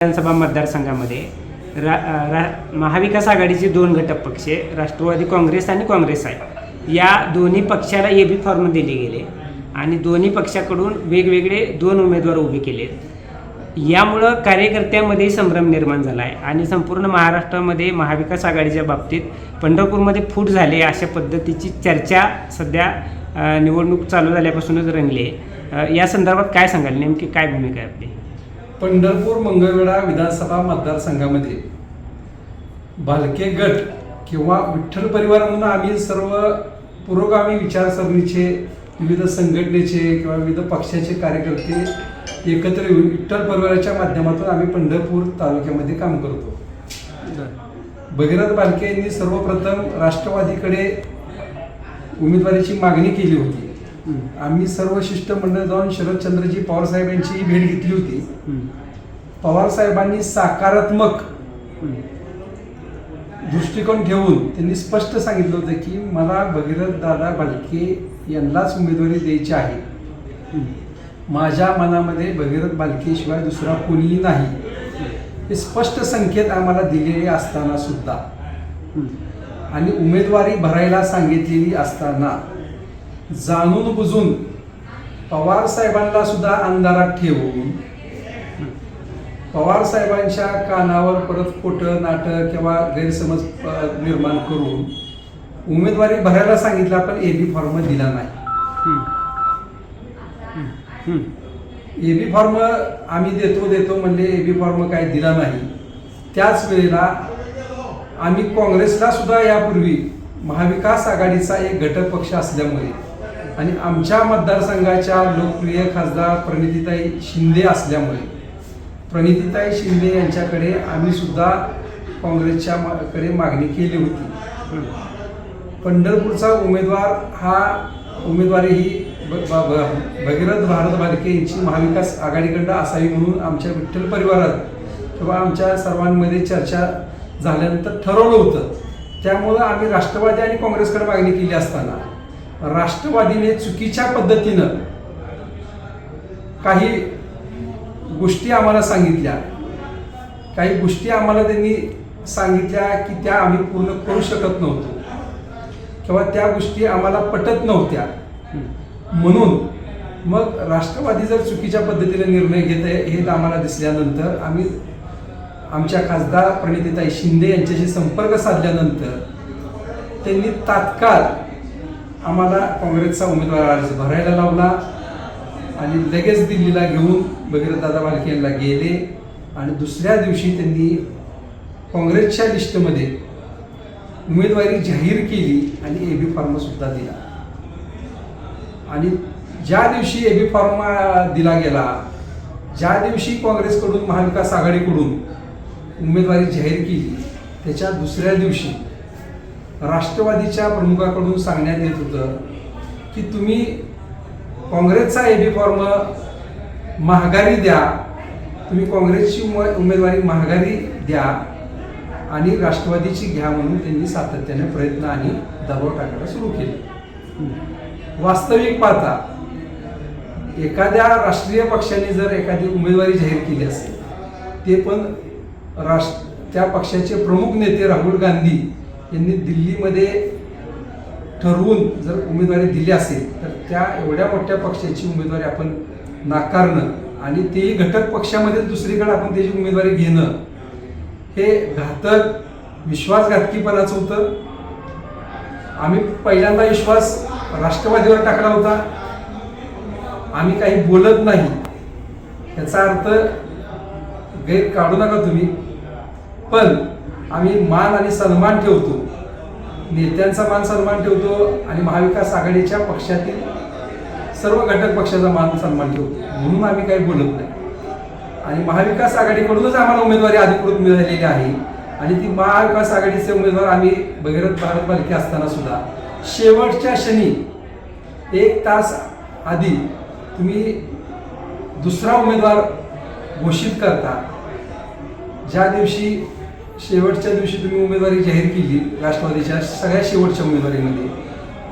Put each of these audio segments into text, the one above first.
विधानसभा मतदारसंघामध्ये महाविकास आघाडीचे दोन घटक पक्ष राष्ट्रवादी काँग्रेस आणि काँग्रेस आहे. या दोन्ही पक्षाला एबी फॉर्म दिले गेले आणि दोन्ही पक्षाकडून वेगवेगळे दोन उमेदवार उभे केले. यामुळं कार्यकर्त्यांमध्ये संभ्रम निर्माण झाला आहे आणि संपूर्ण महाराष्ट्रामध्ये महाविकास आघाडीच्या बाबतीत पंढरपूरमध्ये फूट झाले अशा पद्धतीची चर्चा सध्या निवडणूक चालू झाल्यापासूनच रंगली आहे. या संदर्भात काय सांगाल, नेमकी काय भूमिका आहे आपली? पंढरपूर मंगळवेढा विधानसभा मतदारसंघामध्ये भालके गट किंवा विठ्ठल परिवार म्हणून आम्ही सर्व पुरोगामी विचारसरणीचे विविध संघटनेचे किंवा विविध पक्षाचे कार्यकर्ते एकत्र येऊन विठ्ठल परिवाराच्या माध्यमातून आम्ही पंढरपूर तालुक्यामध्ये काम करतो. भगीरथ भालके यांनी सर्वप्रथम राष्ट्रवादीकडे उमेदवारीची मागणी केली होती. आम्ही सर्व शिष्टमंडळ जाऊन शरदचंद्रजी पवार साहेब यांची भेट घेतली होती. पवार साहेबांनी सकारात्मक दृष्टिकोन ठेवून त्यांनी स्पष्ट सांगितलं होतं की मला भगीरथ दादा भालके यांनाच उमेदवारी द्यायची आहे. माझ्या मनामध्ये भगीरथ भालकेशिवाय दुसरा कोणीही नाही हे स्पष्ट संकेत आम्हाला दिलेले असताना सुद्धा आणि उमेदवारी भरायला सांगितलेली असताना जाणून बुजून पवार साहेबांना सुद्धा अंधारात ठेवून पवार साहेबांच्या कानावर परत खोटं नाटक किंवा गैरसमज निर्माण करून उमेदवारी भरायला सांगितलं, पण एबी फॉर्म दिला नाही. एबी फॉर्म आम्ही देतो म्हणले, एबी फॉर्म काय दिला नाही. त्याच वेळेला आम्ही काँग्रेसला सुद्धा यापूर्वी महाविकास आघाडीचा एक घटक पक्ष असल्यामुळे आणि आमच्या मतदारसंघाच्या लोकप्रिय खासदार प्रणितीताई शिंदे असल्यामुळे प्रणितीताई शिंदे यांच्याकडे आम्ही सुद्धा काँग्रेसच्या कडे मागणी केली होती. पंढरपूरचा उमेदवार हा उमेदवारी ही भगीरथ भारत भालके यांची महाविकास आघाडीकडं असावी म्हणून आमच्या विठ्ठल परिवारात किंवा आमच्या सर्वांमध्ये चर्चा झाल्यानंतर ठरवलं होतं. त्यामुळं आम्ही राष्ट्रवादी आणि काँग्रेसकडे मागणी केली असताना राष्ट्रवादीने चुकीच्या पद्धतीनं काही गोष्टी आम्हाला सांगितल्या, काही गोष्टी आम्हाला त्यांनी सांगितल्या की त्या आम्ही पूर्ण करू शकत नव्हतो किंवा त्या गोष्टी आम्हाला पटत नव्हत्या. म्हणून मग राष्ट्रवादी जर चुकीच्या पद्धतीने निर्णय घेत आहे हे आम्हाला दिसल्यानंतर आम्ही आमच्या खासदार प्रणितीताई शिंदे यांच्याशी संपर्क साधल्यानंतर त्यांनी तात्काळ आम्हाला काँग्रेसचा उमेदवार अर्ज भरायला लावला आणि लगेच दिल्लीला घेऊन भगीरथदादा भालके यांना गेले आणि दुसऱ्या दिवशी त्यांनी काँग्रेसच्या लिस्टमध्ये उमेदवारी जाहीर केली आणि एबी फॉर्म सुद्धा दिला. आणि ज्या दिवशी एबी फॉर्म दिला गेला, ज्या दिवशी काँग्रेसकडून महाविकास आघाडीकडून उमेदवारी जाहीर केली, त्याच्या दुसऱ्या दिवशी राष्ट्रवादीच्या प्रमुखाकडून सांगण्यात येत होतं की तुम्ही काँग्रेसचा एबी फॉर्म माघारी द्या, तुम्ही काँग्रेसची उमेदवारी माघारी द्या आणि राष्ट्रवादीची घ्या म्हणून त्यांनी सातत्याने प्रयत्न आणि दबाव टाकायला सुरू केले. वास्तविक पाहता एखाद्या राष्ट्रीय पक्षाने जर एखादी उमेदवारी जाहीर केली असेल, ते पण त्या पक्षाचे प्रमुख नेते राहुल गांधी यांनी दिल्लीमध्ये ठरवून जर उमेदवारी दिली असेल तर त्या एवढ्या मोठ्या पक्षाची उमेदवारी आपण नाकारणं आणि तेही घटक पक्षामध्ये दुसरीकडे आपण त्याची उमेदवारी घेणं हे घातक विश्वासघातकीपणाचं होतं. आम्ही पहिल्यांदा विश्वास राष्ट्रवादीवर टाकला होता. आम्ही काही बोलत नाही याचा अर्थ गैर काढू नका तुम्ही, पण आम्ही मान आणि सन्मान ठेवतो, नेत्यांचा मान सन्मान ठेवतो आणि महाविकास आघाडीच्या पक्षातील सर्व घटक पक्षाचा मान सन्मान ठेवतो म्हणून आम्ही काही बोलत नाही. आणि महाविकास आघाडीकडूनच आम्हाला उमेदवारी अधिकृत मिळालेली आहे आणि ती महाविकास आघाडीचे उमेदवार आम्ही भगीरथ भारत भालके असताना सुद्धा शेवटच्या क्षणी 1 तास आधी तुम्ही दुसरा उमेदवार घोषित करता. ज्या दिवशी शेवटच्या दिवशी तुम्ही उमेदवारी जाहीर केली राष्ट्रवादीच्या सगळ्या शेवटच्या उमेदवारीमध्ये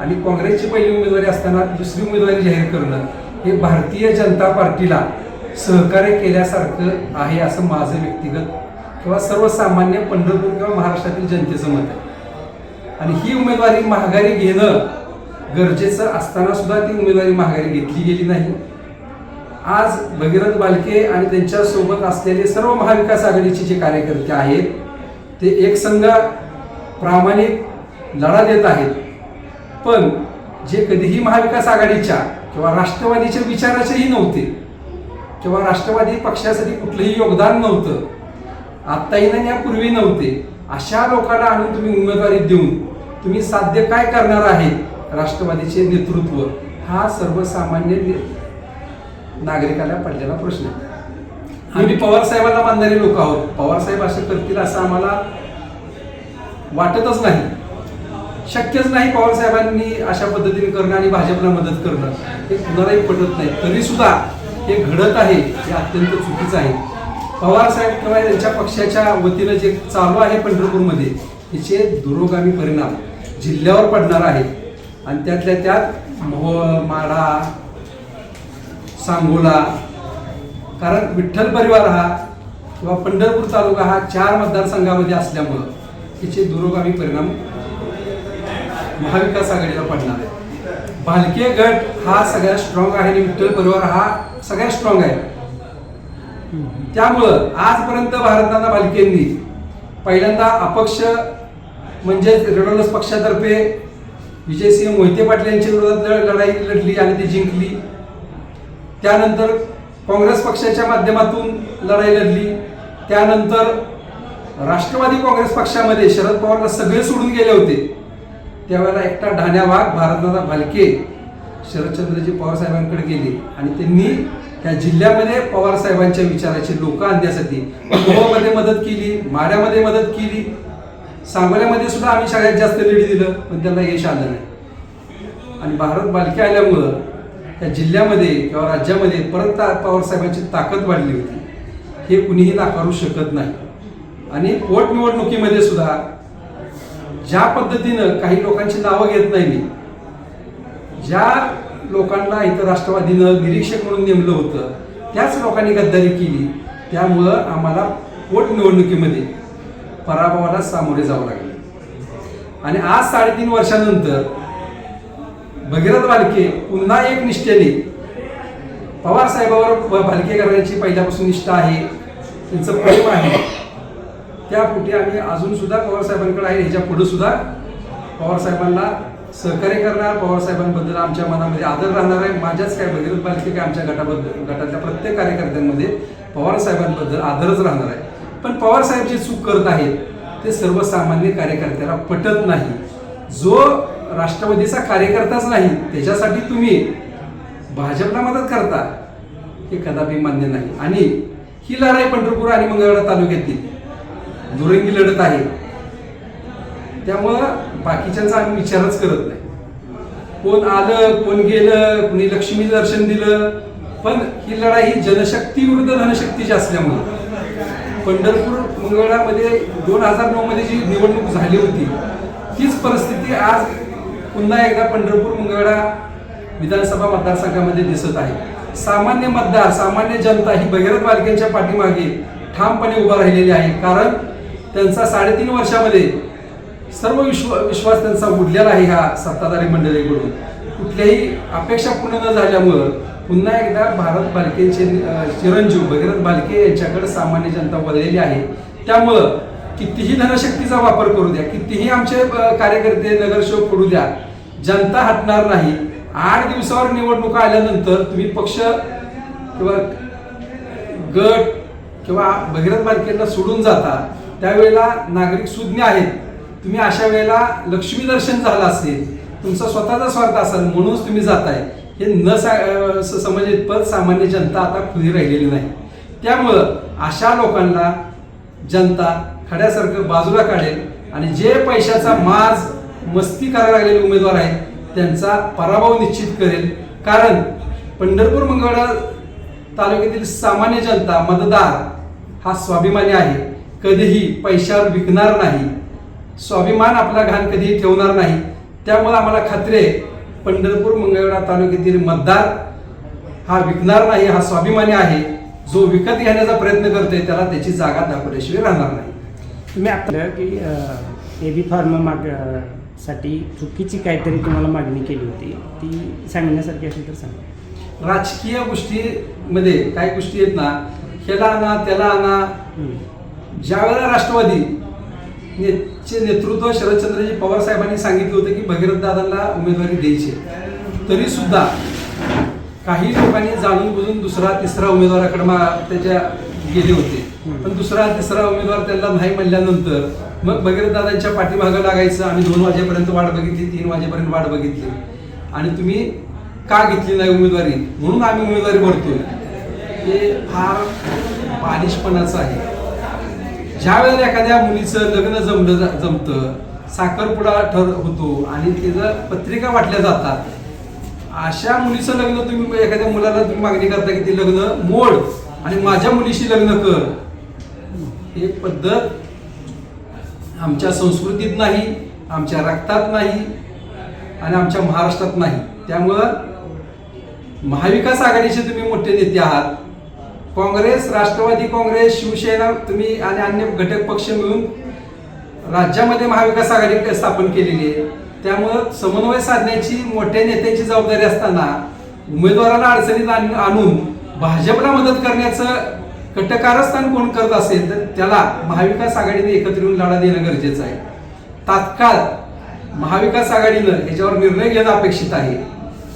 आणि काँग्रेसची पहिली उमेदवारी असताना दुसरी उमेदवारी जाहीर करणं हे भारतीय जनता पार्टीला सहकार्य केल्यासारखं आहे असं माझं व्यक्तिगत किंवा सर्वसामान्य पंढरपूर किंवा महाराष्ट्रातील जनतेचं मत आहे. आणि ही उमेदवारी माघारी घेणं गरजेचं असताना सुद्धा ती उमेदवारी माघारी घेतली गेली नाही. आज भगीरथ बालके आणि त्यांच्यासोबत असलेले सर्व महाविकास आघाडीचे जे कार्यकर्ते आहेत ते एकसंघ प्रामाणिक लढा देत आहेत. पण जे कधीही महाविकास आघाडीच्या किंवा राष्ट्रवादीच्या विचाराचेही नव्हते किंवा राष्ट्रवादी पक्षासाठी कुठलंही योगदान नव्हतं, आत्ताही नाही यापूर्वी नव्हते, अशा लोकांना आणून तुम्ही उमेदवारी देऊन तुम्ही साध्य काय करणार आहे? राष्ट्रवादीचे नेतृत्व हा सर्वसामान्य नागरिकाला पडलेला प्रश्न आहे. आम्ही पवार साहेबांना मानणारे लोक आहोत. पवार साहेब असं करतील असं आम्हाला वाटतच नाही, शक्यच नाही. पवार साहेबांनी अशा पद्धतीने करणं आणि भाजपला मदत करणं हे कुणालाही पटत नाही. तरी सुद्धा हे घडत आहे हे अत्यंत चुकीचं आहे. पवार साहेब किंवा त्यांच्या पक्षाच्या वतीनं जे चालू आहे पंढरपूरमध्ये त्याचे दुरोगामी परिणाम जिल्ह्यावर पडणार आहेत. आणि त्यातल्या त्यात मोहोळ, माढा, सांगोला, कारण विठ्ठल परिवार हा किंवा पंढरपूर तालुका हा 4 मतदारसंघामध्ये असल्यामुळं त्याचे दुरोगामी परिणाम महाविकास आघाडीला पडणार आहे. भालके गट हा सगळ्यात स्ट्रॉंग आहे आणि विठ्ठल परिवार हा सगळ्यात स्ट्रॉंग आहे. त्यामुळं आजपर्यंत भारतनाना भालकेंनी पहिल्यांदा अपक्ष म्हणजे रेडोलस पक्षातर्फे विजयसिंह मोहिते पाटील यांच्या विरोधात लढाई लढली आणि ती जिंकली. त्यानंतर काँग्रेस पक्षाच्या माध्यमातून लढाई लढली. त्यानंतर राष्ट्रवादी काँग्रेस पक्षामध्ये शरद पवारला सगळे सोडून गेले होते. त्यावेळेला एकटा ढाण्या वाघ भारतनाना भालके शरदचंद्रजी पवार साहेबांकडे गेले आणि त्यांनी त्या जिल्ह्यामध्ये पवार साहेबांच्या विचाराचे लोक आणण्यासाठी मोहोळमध्ये मदत केली, माढ्यामध्ये मदत केली, सांगोल्यामध्ये सुद्धा आम्ही सगळ्यात जास्त लीड दिलं, पण त्यांना यश आलं नाही. आणि भारत बालके आल्यामुळं त्या जिल्ह्यामध्ये किंवा राज्यामध्ये परत पवार साहेबांची ताकद वाढली होती. हे कुणीही नाकारू शकत नाही. आणि पोटनिवडणुकीमध्ये सुद्धा ज्या पद्धतीनं काही लोकांची नावं घेत नाही मी, ज्या लोकांना इथं राष्ट्रवादीनं निरीक्षक म्हणून नेमलं होतं त्याच लोकांनी गद्दारी केली. त्यामुळं आम्हाला पोटनिवडणुकीमध्ये पराभवाला सामोरे जावं लागलं. आणि आज 3.5 वर्षानंतर भगीरथ बालके पुन्हा एक निष्ठेने पवार साहेबावर भालके घराण्याची पहिल्यापासून निष्ठा आहे, त्यांचं प्रेम आहे. त्या पोटी आम्ही अजून सुद्धा पवार साहेबांकडे आहे. ह्याच्या पुढे सुद्धा पवार साहेबांना सहकार्य करणार. पवार साहेबांबद्दल आमच्या मनामध्ये आदर राहणार आहे. माझ्याच काय भगीरथ बालके काय आमच्या गटातल्या प्रत्येक कार्यकर्त्यांमध्ये पवार साहेबांबद्दल आदरच राहणार आहे. पण पवार साहेब जे चूक करत आहेत ते सर्वसामान्य कार्यकर्त्याला पटत नाही. जो राष्ट्रवादीचा कार्यकर्ताच नाही त्याच्यासाठी तुम्ही भाजपला मदत करता हे कदापि मान्य नाही. आणि ही लढाई पंढरपूर आणि मंगळवेढा तालुक्यातील दुरंगी लढत आहे. त्यामुळं बाकीच्यांचा आम्ही विचारच करत नाही. कोण आलं, कोण गेलं, कोणी लक्ष्मी दर्शन दिलं, पण ही लढाई ही जनशक्ती विरुद्ध धनशक्तीची असल्यामुळे पंढरपूर मंगळवेढामध्ये 2009 मध्ये जी निवडणूक झाली होती तीच परिस्थिती आज पुन्हा एकदा पंढरपूर मंगळवेढा विधानसभा मतदारसंघामध्ये दिसत आहे. सामान्य मतदार, सामान्य जनता ही भगीरथ बालकेंच्या पाठीमागे ठामपणे उभा राहिलेली आहे. कारण त्यांचा 3.5 वर्षामध्ये सर्व विश्वास त्यांचा उडलेला आहे ह्या सत्ताधारी मंडळीकडून. कुठल्याही अपेक्षा पूर्ण न झाल्यामुळं पुन्हा एकदा भारत बालकेंचे चिरंजीव भगीरथ बालके यांच्याकडे सामान्य जनता वळलेली आहे. त्यामुळं कितीही धनशक्तीचा वापर करू द्या, कितीही आमचे कार्यकर्ते नगरसेवक पडू द्या, जनता हटणार नाही. 8 दिवसावर निवडणुका आल्यानंतर तुम्ही पक्ष किंवा गट किंवा भगीरथ बालकेंना सोडून जाता त्यावेळेला नागरिक सुज्ञ आहेत. तुम्ही अशा वेळेला लक्ष्मी दर्शन झालं असेल, तुमचा स्वतःचा स्वार्थ असेल म्हणूनच तुम्ही जाताय हे न समजित पद सामान्य जनता आता खुली राहिलेली नाही. त्यामुळं अशा लोकांना जनता खड्यासारखं बाजूला काढेल आणि जे पैशाचा माज मस्ती करायला लागलेले उमेदवार आहेत त्यांचा पराभव निश्चित करेल. कारण पंढरपूर मंगळवेढा तालुक्यातील सामान्य जनता मतदार हा स्वाभिमानी आहे, कधीही पैशावर विकणार नाही, स्वाभिमान आपला घाण कधीही ठेवणार नाही. त्यामुळे आम्हाला खात्री आहे पंढरपूर मंगळवेढा तालुक्यातील मतदार हा विकणार नाही, हा स्वाभिमानी आहे. जो विकत घेण्याचा प्रयत्न करतोय त्याला त्याची जागा दाखवल्याशिवाय राहणार नाही. तुम्ही आपलं की एबी फॉर्म साठी चुकीची काहीतरी तुम्हाला मागणी केली होती, ती सांगण्यासारखी असेल तर सांगा. राजकीय गोष्टीमध्ये काही गोष्टी आहेत ना, ह्याला आणा त्याला आणा. ज्या वेळेला राष्ट्रवादी चे नेतृत्व शरदचंद्रजी पवार साहेबांनी सांगितलं होतं की भगीरथ दादांना उमेदवारी द्यायची, तरी सुद्धा काही लोकांनी जाणून बुजून दुसरा तिसरा उमेदवाराकडे त्याच्या गेले होते. पण दुसरा तिसरा उमेदवार त्यांना नाही म्हणल्यानंतर मग भगीरथ दादांच्या पाठीमागं लागायचं. आम्ही 2 वाजेपर्यंत वाट बघितली, 3 वाजेपर्यंत वाट बघितली आणि तुम्ही का घेतली नाही उमेदवारी, म्हणून आम्ही उमेदवारी भरतोय. हे फार बालिशपणाचं आहे. ज्या वेळेला एखाद्या मुलीचं लग्न जमतं, साखरपुडा होतो आणि त्याचं पत्रिका वाटल्या जातात, अशा मुलीचं लग्न तुम्ही एखाद्या मुलाला तुम्ही मागणी करता की ते लग्न मोड आणि माझ्या मुलीशी लग्न कर. हे पद्धत आमच्या संस्कृतीत नाही, आमच्या रक्तात नाही आणि आमच्या महाराष्ट्रात नाही. त्यामुळं महाविकास आघाडीचे तुम्ही मोठे नेते आहात. काँग्रेस, राष्ट्रवादी काँग्रेस, शिवसेना तुम्ही आणि अन्य घटक पक्ष मिळून राज्यामध्ये महाविकास आघाडी स्थापन केलेली आहे. त्यामुळं समन्वय साधण्याची मोठ्या नेत्यांची जबाबदारी असताना उमेदवाराला अडचणीत आणून भाजपला मदत करण्याचं कटकारस्थान कोण करत असेल तर त्याला महाविकास आघाडीने एकत्र येऊन लढा देणं गरजेचं आहे. तात्काळ महाविकास आघाडीनं याच्यावर निर्णय घेणं अपेक्षित आहे.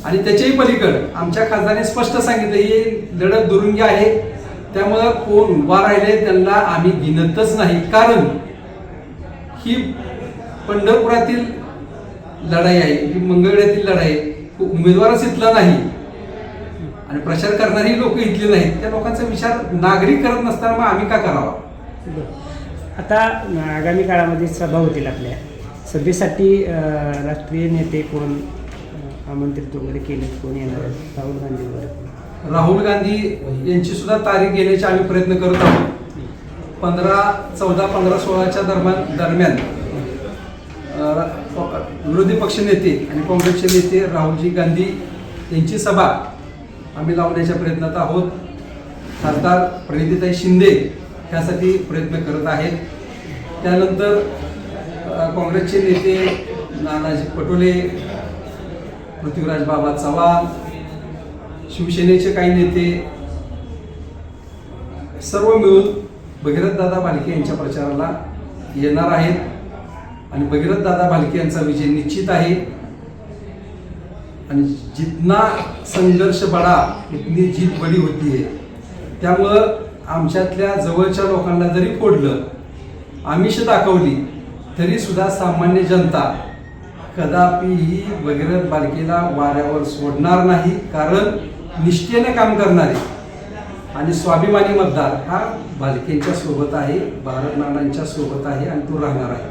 आणि त्याच्याही पलीकडे आमच्या खासदारांनी स्पष्ट सांगितलं ही लढत दुरुंगी आहे, त्यामुळं कोण उभा राहिले त्यांना आम्ही गिनतच नाही. कारण ही पंढरपुरातील लढाई आहे, ही मंगळवेढ्यातील लढाई आहे. उमेदवारच इथला नाही आणि प्रचार करणारी लोक इथली नाहीत. त्या लोकांचा विचार नागरिक करत नसताना मग आम्ही का करावा. आता आगामी काळामध्ये सभा होतील आपल्या सभेसाठी राष्ट्रीय नेते कोण आमंत्रित वगैरे केले, कोण येणार आहेत? राहुल गांधी वगैरे. राहुल गांधी यांची सुद्धा तारीख घेण्याचे आम्ही प्रयत्न करत आहोत. 15/14 दरम्यान विरोधी पक्ष नेते आणि काँग्रेसचे नेते राहुलजी गांधी यांची सभा आम्ही लावण्याच्या प्रयत्नात आहोत. खासदार प्रणितीताई शिंदे यासाठी प्रयत्न करत आहेत. त्यानंतर काँग्रेसचे नेते नानाजी पटोले, पृथ्वीराज बाबा चव्हाण, शिवसेनेचे काही नेते सर्व मिळून भगीरथ दादा भालके यांच्या प्रचाराला येणार आहेत आणि भगीरथ दादा भालके यांचा विजय निश्चित आहे. आणि जितना संघर्ष बडा उतनी जीत बडी होती है. त्यामुळं आमच्यातल्या जवळच्या लोकांना जरी फोडलं, आमिष दाखवली, तरी सुद्धा सामान्य जनता कदापिही भगीरथ भालकेला वाऱ्यावर सोडणार नाही. कारण निष्ठेने काम करणारे आणि स्वाभिमानी मतदार हा भालकेंच्या सोबत आहे, भारत नानांच्या सोबत आहे आणि तो राहणार आहे.